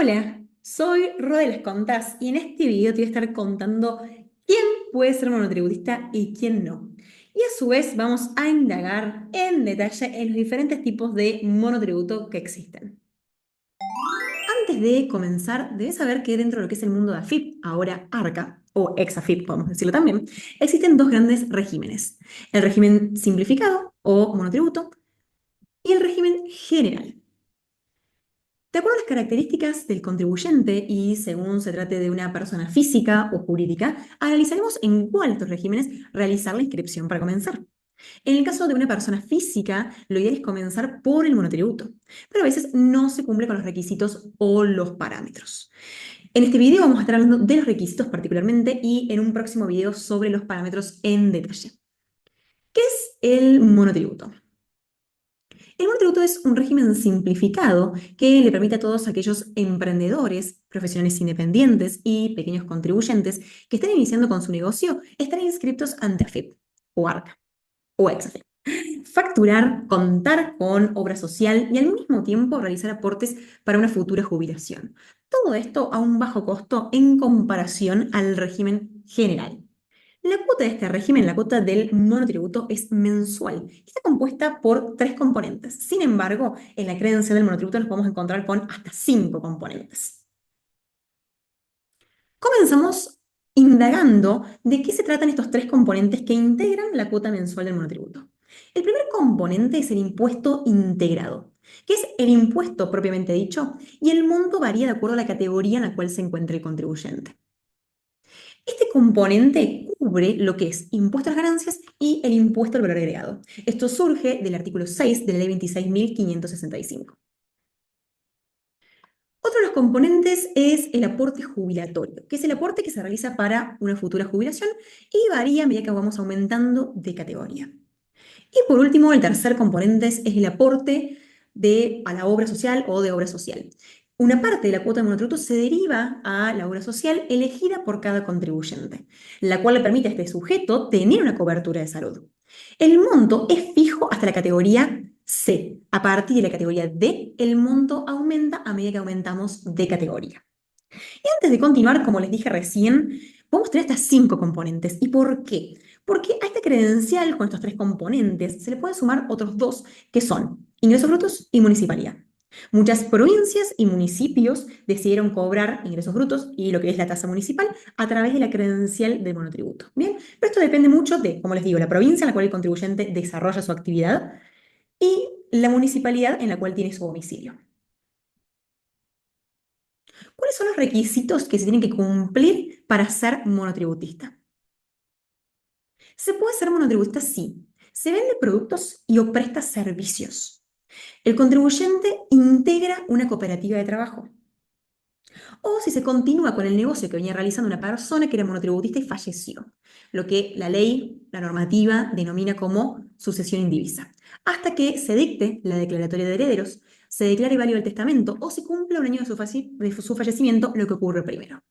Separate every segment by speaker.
Speaker 1: Hola, soy Ro de las Contás y en este video te voy a estar contando quién puede ser monotributista y quién no. Y a su vez vamos a indagar en detalle en los diferentes tipos de monotributo que existen. Antes de comenzar, debes saber que dentro de lo que es el mundo de AFIP, ahora ARCA, o ex-AFIP podemos decirlo también, existen dos grandes regímenes. El régimen simplificado o monotributo y el régimen general. De acuerdo a las características del contribuyente y según se trate de una persona física o jurídica, analizaremos en cuál de estos regímenes realizar la inscripción para comenzar. En el caso de una persona física, lo ideal es comenzar por el monotributo, pero a veces no se cumple con los requisitos o los parámetros. En este video vamos a estar hablando de los requisitos particularmente y en un próximo video sobre los parámetros en detalle. ¿Qué es el monotributo? El monotributo es un régimen simplificado que le permite a todos aquellos emprendedores, profesionales independientes y pequeños contribuyentes que estén iniciando con su negocio estar inscritos ante AFIP o ARCA o ex-AFIP. Facturar, contar con obra social y al mismo tiempo realizar aportes para una futura jubilación. Todo esto a un bajo costo en comparación al régimen general. La cuota de este régimen, la cuota del monotributo, es mensual y está compuesta por tres componentes. Sin embargo, en la credencial del monotributo nos podemos encontrar con hasta cinco componentes. Comenzamos indagando de qué se tratan estos tres componentes que integran la cuota mensual del monotributo. El primer componente es el impuesto integrado, que es el impuesto propiamente dicho, y el monto varía de acuerdo a la categoría en la cual se encuentra el contribuyente. Este componente cubre lo que es impuesto a las ganancias y el impuesto al valor agregado. Esto surge del artículo 6 de la ley 26.565. Otro de los componentes es el aporte jubilatorio, que es el aporte que se realiza para una futura jubilación y varía a medida que vamos aumentando de categoría. Y por último, el tercer componente es el aporte a la obra social o de obra social. Una parte de la cuota de monotributo se deriva a la obra social elegida por cada contribuyente, la cual le permite a este sujeto tener una cobertura de salud. El monto es fijo hasta la categoría C. A partir de la categoría D, el monto aumenta a medida que aumentamos de categoría. Y antes de continuar, como les dije recién, podemos tener hasta cinco componentes. ¿Y por qué? Porque a esta credencial con estos tres componentes se le pueden sumar otros dos que son ingresos brutos y municipalidad. Muchas provincias y municipios decidieron cobrar ingresos brutos y lo que es la tasa municipal a través de la credencial del monotributo. Bien, pero esto depende mucho de, como les digo, la provincia en la cual el contribuyente desarrolla su actividad y la municipalidad en la cual tiene su domicilio. ¿Cuáles son los requisitos que se tienen que cumplir para ser monotributista? ¿Se puede ser monotributista? Sí. Se vende productos y o presta servicios. El contribuyente integra una cooperativa de trabajo. O si se continúa con el negocio que venía realizando una persona que era monotributista y falleció, lo que la ley, la normativa, denomina como sucesión indivisa, hasta que se dicte la declaratoria de herederos, se declare válido el testamento o se cumpla un año de su fallecimiento, lo que ocurre primero.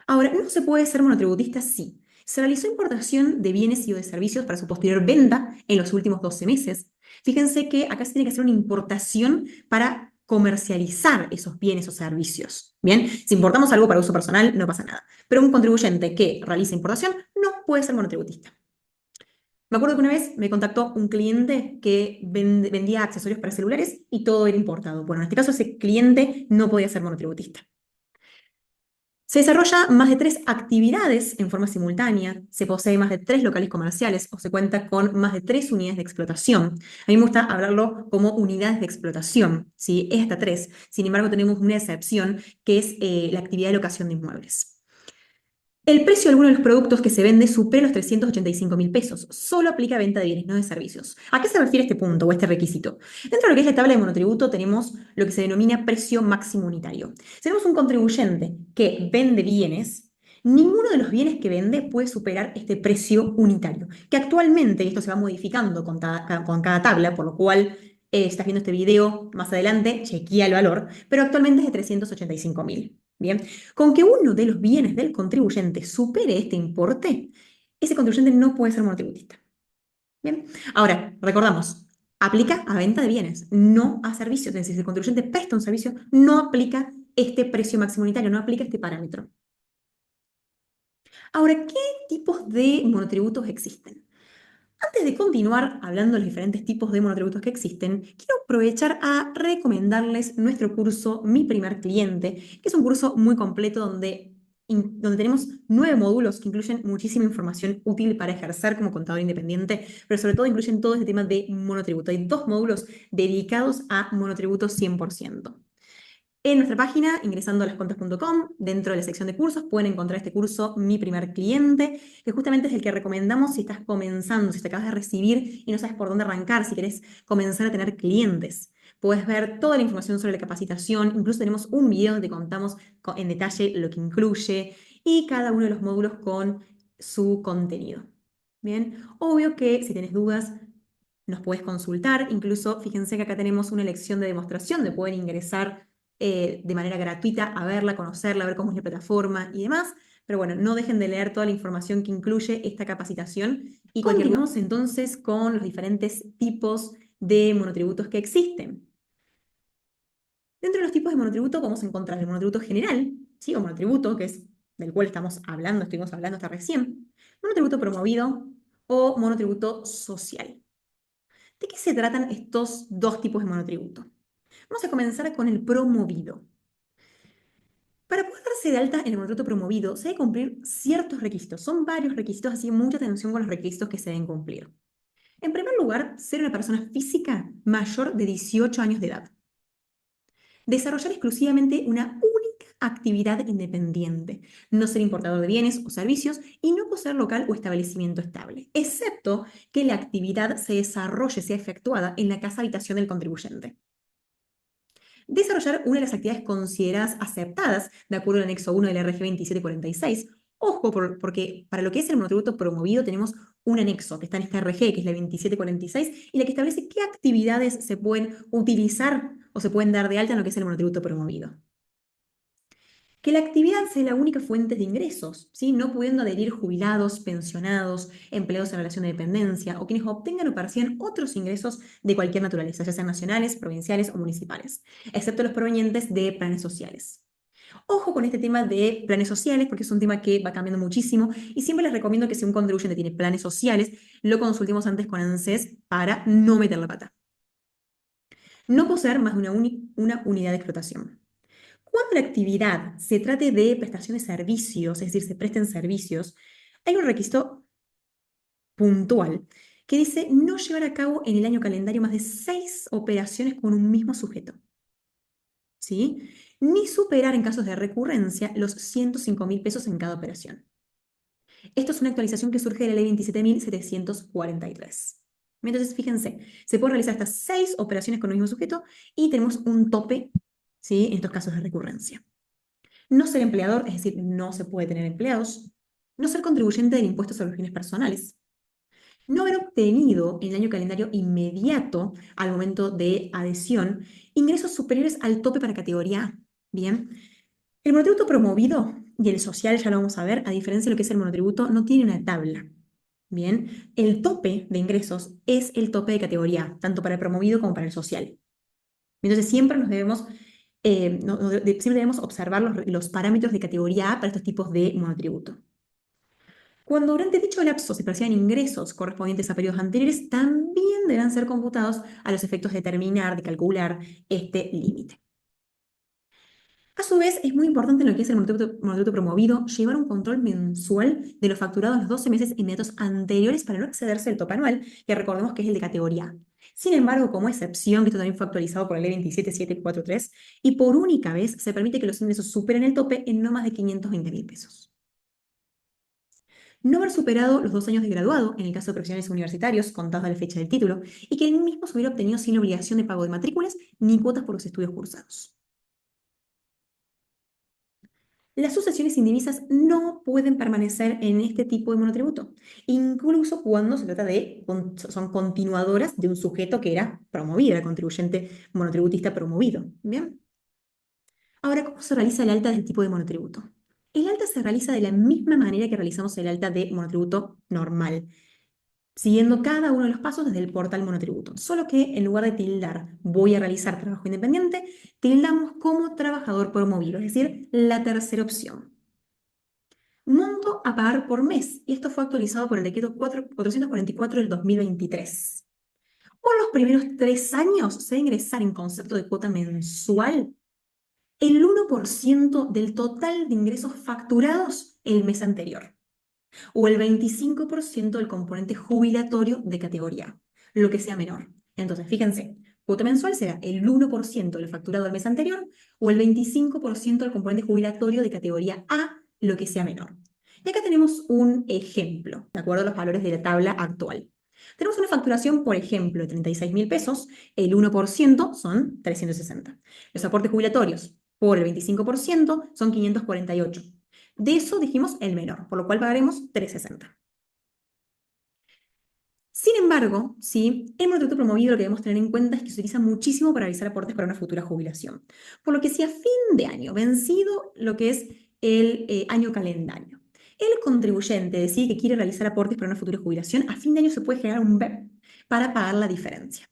Speaker 1: Ahora, ¿no se puede ser monotributista? Sí. Se realizó importación de bienes y o de servicios para su posterior venta en los últimos 12 meses. Fíjense que acá se tiene que hacer una importación para comercializar esos bienes o servicios. Bien, si importamos algo para uso personal, no pasa nada. Pero un contribuyente que realiza importación no puede ser monotributista. Me acuerdo que una vez me contactó un cliente que vendía accesorios para celulares y todo era importado. Bueno, en este caso ese cliente no podía ser monotributista. Se desarrolla más de tres actividades en forma simultánea, se posee más de tres locales comerciales o se cuenta con más de tres unidades de explotación. A mí me gusta hablarlo como unidades de explotación, ¿sí? Es hasta tres. Sin embargo, tenemos una excepción que es la actividad de locación de inmuebles. El precio de alguno de los productos que se vende supera los 385.000 pesos. Solo aplica a venta de bienes, no de servicios. ¿A qué se refiere este punto o este requisito? Dentro de lo que es la tabla de monotributo tenemos lo que se denomina precio máximo unitario. Si tenemos un contribuyente que vende bienes, ninguno de los bienes que vende puede superar este precio unitario, que actualmente, y esto se va modificando con cada tabla, por lo cual si estás viendo este video más adelante, chequea el valor, pero actualmente es de 385.000. Bien, con que uno de los bienes del contribuyente supere este importe, ese contribuyente no puede ser monotributista. Bien, ahora, recordamos, Aplica a venta de bienes, no a servicios. Es decir, si el contribuyente presta un servicio, no aplica este precio máximo unitario, no aplica este parámetro. Ahora, ¿qué tipos de monotributos existen? Antes de continuar hablando de los diferentes tipos de monotributos que existen, quiero aprovechar a recomendarles nuestro curso Mi Primer Cliente, que es un curso muy completo donde tenemos 9 módulos que incluyen muchísima información útil para ejercer como contador independiente, pero sobre todo incluyen todo este tema de monotributo. Hay 2 módulos dedicados a monotributo 100%. En nuestra página, ingresando a lascontas.com, dentro de la sección de cursos, pueden encontrar este curso Mi Primer Cliente, que justamente es el que recomendamos si estás comenzando, si te acabas de recibir y no sabes por dónde arrancar, si querés comenzar a tener clientes. Puedes ver toda la información sobre la capacitación, incluso tenemos un video donde contamos en detalle lo que incluye y cada uno de los módulos con su contenido. Bien, obvio que si tienes dudas, nos puedes consultar, incluso fíjense que acá tenemos una lección de demostración de poder ingresar de manera gratuita a verla, conocerla, a ver cómo es la plataforma y demás. Pero bueno, no dejen de leer toda la información que incluye esta capacitación. Y continuamos entonces con los diferentes tipos de monotributos que existen. Dentro de los tipos de monotributo vamos a encontrar el monotributo general, ¿sí? O monotributo, que es del cual estuvimos hablando hasta recién. Monotributo promovido o monotributo social. ¿De qué se tratan estos dos tipos de monotributo? Vamos a comenzar con el promovido. Para poder darse de alta en el monotributo promovido, se deben cumplir ciertos requisitos. Son varios requisitos, así que mucha atención con los requisitos que se deben cumplir. En primer lugar, ser una persona física mayor de 18 años de edad. Desarrollar exclusivamente una única actividad independiente. No ser importador de bienes o servicios y no poseer local o establecimiento estable, excepto que la actividad se desarrolle, sea efectuada en la casa habitación del contribuyente. Desarrollar una de las actividades consideradas aceptadas de acuerdo al anexo 1 del RG 2746. Ojo, porque para lo que es el monotributo promovido tenemos un anexo que está en esta RG, que es la 2746, y la que establece qué actividades se pueden utilizar o se pueden dar de alta en lo que es el monotributo promovido. Que la actividad sea la única fuente de ingresos, ¿sí? No pudiendo adherir jubilados, pensionados, empleados en relación de dependencia o quienes obtengan o perciban otros ingresos de cualquier naturaleza, ya sean nacionales, provinciales o municipales, excepto los provenientes de planes sociales. Ojo con este tema de planes sociales, porque es un tema que va cambiando muchísimo y siempre les recomiendo que si un contribuyente tiene planes sociales, lo consultemos antes con ANSES para no meter la pata. No poseer más de una unidad de explotación. Cuando la actividad se trate de prestación de servicios, es decir, se presten servicios, hay un requisito puntual que dice no llevar a cabo en el año calendario más de 6 operaciones con un mismo sujeto, ¿sí? Ni superar en casos de recurrencia los 105.000 pesos en cada operación. Esto es una actualización que surge de la ley 27.743. Entonces, fíjense, se pueden realizar hasta 6 operaciones con el mismo sujeto y tenemos un tope, ¿sí? En estos casos de recurrencia. No ser empleador, es decir, no se puede tener empleados. No ser contribuyente del impuesto sobre los bienes personales. No haber obtenido en el año calendario inmediato al momento de adhesión ingresos superiores al tope para categoría A. Bien. El monotributo promovido y el social, ya lo vamos a ver, a diferencia de lo que es el monotributo, no tiene una tabla. Bien. El tope de ingresos es el tope de categoría A, tanto para el promovido como para el social. Entonces siempre nos debemos siempre debemos observar los parámetros de categoría A para estos tipos de monotributo. Cuando durante dicho lapso se perciban ingresos correspondientes a periodos anteriores, también deberán ser computados a los efectos de determinar, de calcular este límite. A su vez, es muy importante en lo que es el monotributo promovido llevar un control mensual de lo facturado en los 12 meses inmediatos anteriores para no excederse del tope anual, que recordemos que es el de categoría A. Sin embargo, como excepción, que esto también fue actualizado por la ley 27743, y por única vez se permite que los ingresos superen el tope en no más de 520.000 pesos. No haber superado los 2 años de graduado, en el caso de profesionales universitarios, contados a la fecha del título, y que el mismo se hubiera obtenido sin obligación de pago de matrículas ni cuotas por los estudios cursados. Las sucesiones indivisas no pueden permanecer en este tipo de monotributo, incluso cuando se trata son continuadoras de un sujeto que era promovido, el contribuyente monotributista promovido. ¿Bien? Ahora, ¿cómo se realiza el alta del tipo de monotributo? El alta se realiza de la misma manera que realizamos el alta de monotributo normal. siguiendo cada uno de los pasos desde el portal monotributo. Solo que en lugar de tildar voy a realizar trabajo independiente, tildamos como trabajador promovido, es decir, la tercera opción. Monto a pagar por mes, y esto fue actualizado por el decreto 444 del 2023. Por los primeros 3 años se va a ingresar en concepto de cuota mensual el 1% del total de ingresos facturados el mes anterior, o el 25% del componente jubilatorio de categoría, lo que sea menor. Entonces, fíjense, cuota mensual será el 1% del facturado del mes anterior o el 25% del componente jubilatorio de categoría A, lo que sea menor. Y acá tenemos un ejemplo, de acuerdo a los valores de la tabla actual. Tenemos una facturación, por ejemplo, de 36.000 pesos, el 1% son 360. Los aportes jubilatorios por el 25% son 548. De eso dijimos el menor, por lo cual pagaremos 360. Sin embargo, ¿sí? El monotributo promovido lo que debemos tener en cuenta es que se utiliza muchísimo para realizar aportes para una futura jubilación. Por lo que si a fin de año, vencido lo que es el año calendario, el contribuyente decide que quiere realizar aportes para una futura jubilación, a fin de año se puede generar un BEP para pagar la diferencia.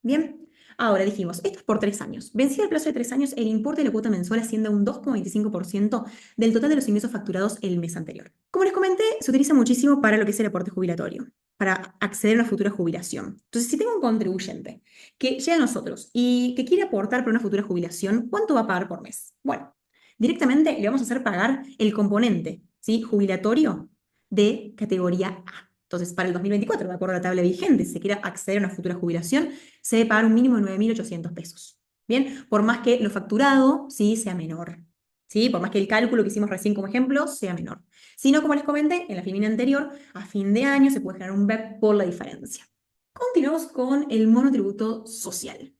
Speaker 1: Bien, ahora dijimos, esto es por 3 años. Vencido el plazo de 3 años, el importe de la cuota mensual asciende a un 2,25% del total de los ingresos facturados el mes anterior. Como les comenté, se utiliza muchísimo para lo que es el aporte jubilatorio, para acceder a una futura jubilación. Entonces, si tengo un contribuyente que llega a nosotros y que quiere aportar para una futura jubilación, ¿cuánto va a pagar por mes? Bueno, directamente le vamos a hacer pagar el componente, ¿sí? Jubilatorio de categoría A. Entonces, para el 2024, de acuerdo a la tabla vigente, si se quiere acceder a una futura jubilación, se debe pagar un mínimo de 9.800 pesos. Bien, por más que lo facturado sí sea menor. ¿Sí? Por más que el cálculo que hicimos recién como ejemplo sea menor. Si no, como les comenté en la filmina anterior, a fin de año se puede generar un BEP por la diferencia. Continuamos con el monotributo social.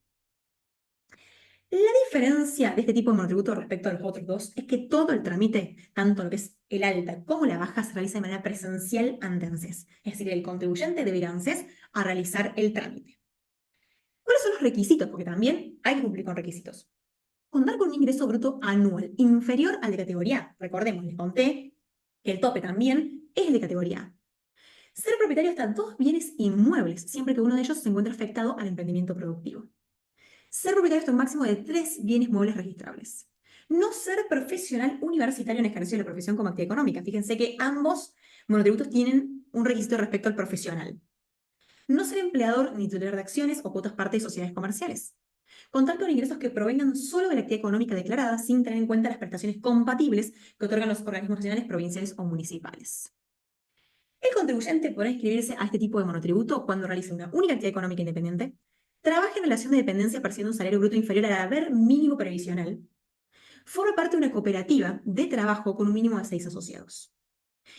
Speaker 1: La diferencia de este tipo de monotributo respecto a los otros dos es que todo el trámite, tanto lo que es el alta como la baja, se realiza de manera presencial ante ANSES. Es decir, el contribuyente debe ir a ANSES a realizar el trámite. ¿Cuáles son los requisitos? Porque también hay que cumplir con requisitos. Contar con un ingreso bruto anual inferior al de categoría A. Recordemos, les conté que el tope también es el de categoría A. Ser propietario hasta 2 bienes inmuebles, siempre que uno de ellos se encuentre afectado al emprendimiento productivo. Ser propietario hasta un máximo de 3 bienes muebles registrables. No ser profesional universitario en ejercicio de la profesión como actividad económica. Fíjense que ambos monotributos tienen un requisito respecto al profesional. No ser empleador ni titular de acciones o cuotas parte de sociedades comerciales. Contar con ingresos que provengan solo de la actividad económica declarada sin tener en cuenta las prestaciones compatibles que otorgan los organismos nacionales, provinciales o municipales. El contribuyente podrá inscribirse a este tipo de monotributo cuando realice una única actividad económica independiente, trabaje en relación de dependencia percibiendo un salario bruto inferior al haber mínimo previsional, forma parte de una cooperativa de trabajo con un mínimo de 6 asociados.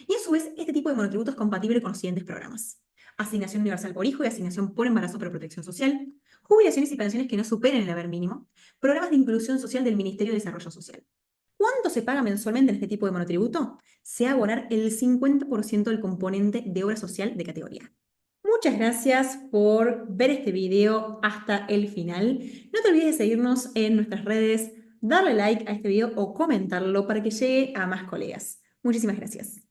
Speaker 1: Y a su vez, este tipo de monotributo es compatible con los siguientes programas: asignación universal por hijo y asignación por embarazo para protección social, jubilaciones y pensiones que no superen el haber mínimo, programas de inclusión social del Ministerio de Desarrollo Social. ¿Cuánto se paga mensualmente en este tipo de monotributo? Se va a abonar el 50% del componente de obra social de categoría. Muchas gracias por ver este video hasta el final. No te olvides de seguirnos en nuestras redes, darle like a este video o comentarlo para que llegue a más colegas. Muchísimas gracias.